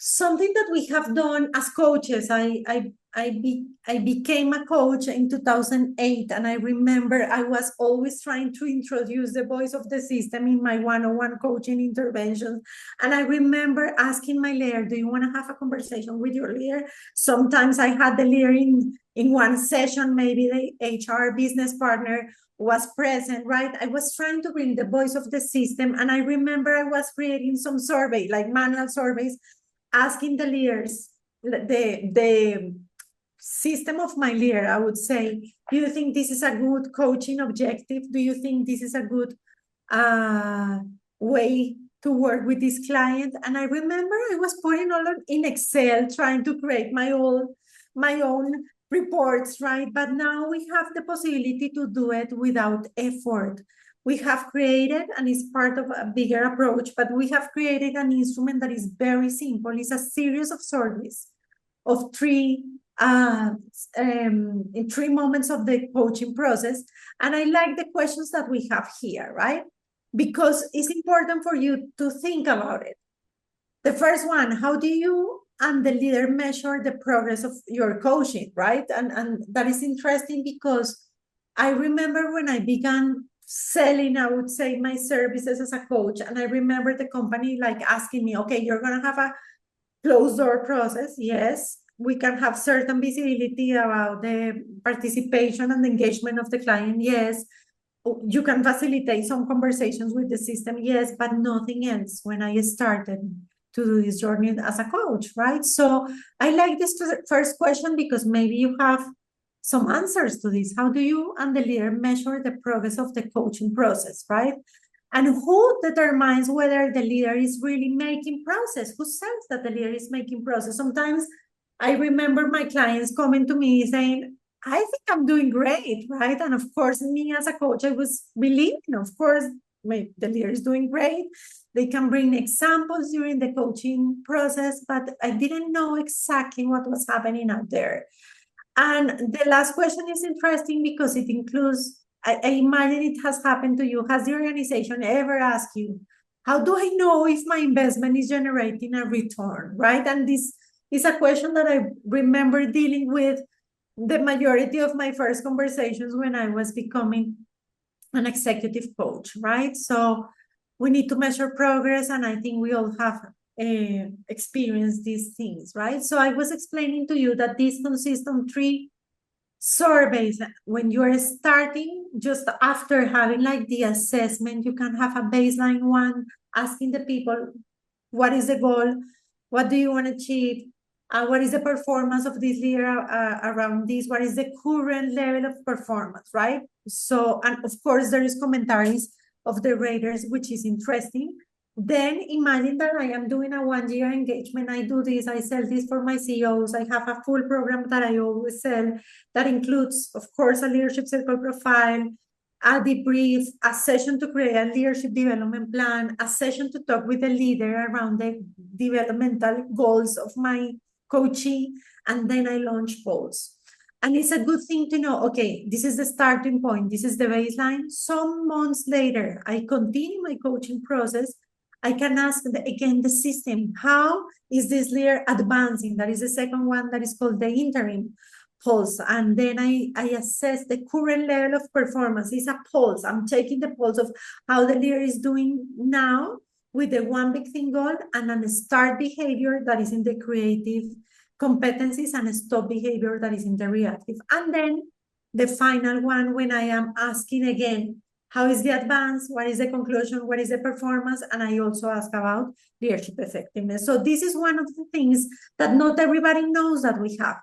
Something that we have done as coaches. I became a coach in 2008, and I remember I was always trying to introduce the voice of the system in my one-on-one coaching interventions. And I remember asking my leader, "Do you want to have a conversation with your leader?" Sometimes I had the leader in one session, maybe the HR business partner was present, right? I was trying to bring the voice of the system, and I remember I was creating some survey, like manual surveys, asking the leaders, the system of my leader, I would say, do you think this is a good coaching objective? Do you think this is a good way to work with this client? And I remember I was putting all of in Excel, trying to create my own reports, right? But now we have the possibility to do it without effort. We have created, and it's part of a bigger approach, but we have created an instrument that is very simple. It's a series of surveys of in 3 moments of the coaching process. And I like the questions that we have here, right? Because it's important for you to think about it. The first one, how do you and the leader measure the progress of your coaching, right? And that is interesting because I remember when I began selling, I would say, my services as a coach, and I remember the company like asking me, "Okay, you're going to have a closed door process." Yes, we can have certain visibility about the participation and engagement of the client. Yes, you can facilitate some conversations with the system. Yes, but nothing else when I started to do this journey as a coach, right? So I like this first question because maybe you have some answers to this. How do you and the leader measure the progress of the coaching process, right? And who determines whether the leader is really making progress? Who says that the leader is making progress? Sometimes I remember my clients coming to me saying, "I think I'm doing great," right? And of course, me as a coach, I was believing, of course, the leader is doing great. They can bring examples during the coaching process, but I didn't know exactly what was happening out there. And the last question is interesting because it includes, I imagine it has happened to you. Has the organization ever asked you, "How do I know if my investment is generating a return?" Right? And this is a question that I remember dealing with the majority of my first conversations when I was becoming an executive coach, right? So we need to measure progress, and I think we all have experienced these things, right? So I was explaining to you that this consists on 3 surveys. When you are starting, just after having like the assessment, you can have a baseline one, asking the people, what is the goal? What do you want to achieve? What is the performance of this leader around this? What is the current level of performance, right? So, and of course, there is commentaries of the raters, which is interesting. Then imagine that I am doing a 1-year engagement. I do this, I sell this for my CEOs. I have a full program that I always sell that includes, of course, a leadership circle profile, a debrief, a session to create a leadership development plan, a session to talk with the leader around the developmental goals of my coaching, and then I launch polls. And it's a good thing to know, okay, this is the starting point, this is the baseline. Some months later, I continue my coaching process. I can ask again the system, how is this leader advancing? That is the second one that is called the interim pulse. And then I assess the current level of performance. It's a pulse. I'm taking the pulse of how the leader is doing now with the one big thing goal, and a start behavior that is in the creative competencies, and a stop behavior that is in the reactive. And then the final one, when I am asking again, how is the advance? What is the conclusion? What is the performance? And I also ask about leadership effectiveness. So this is one of the things that not everybody knows that we have.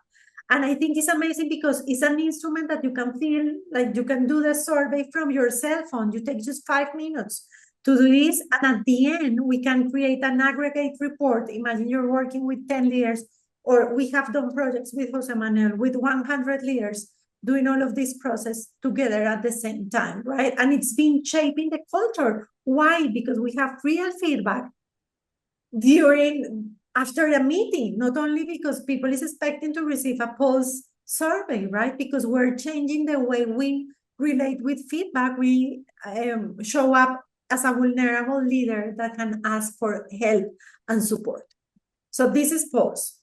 And I think it's amazing because it's an instrument that you can feel like you can do the survey from your cell phone. You take just 5 minutes to do this. And at the end, we can create an aggregate report. Imagine you're working with 10 leaders, or we have done projects with Jose Manuel with 100 leaders doing all of this process together at the same time, right? And it's been shaping the culture. Why? Because we have real feedback after a meeting, not only because people is expecting to receive a pulse survey, right? Because we're changing the way we relate with feedback. We show up as a vulnerable leader that can ask for help and support. So this is pause.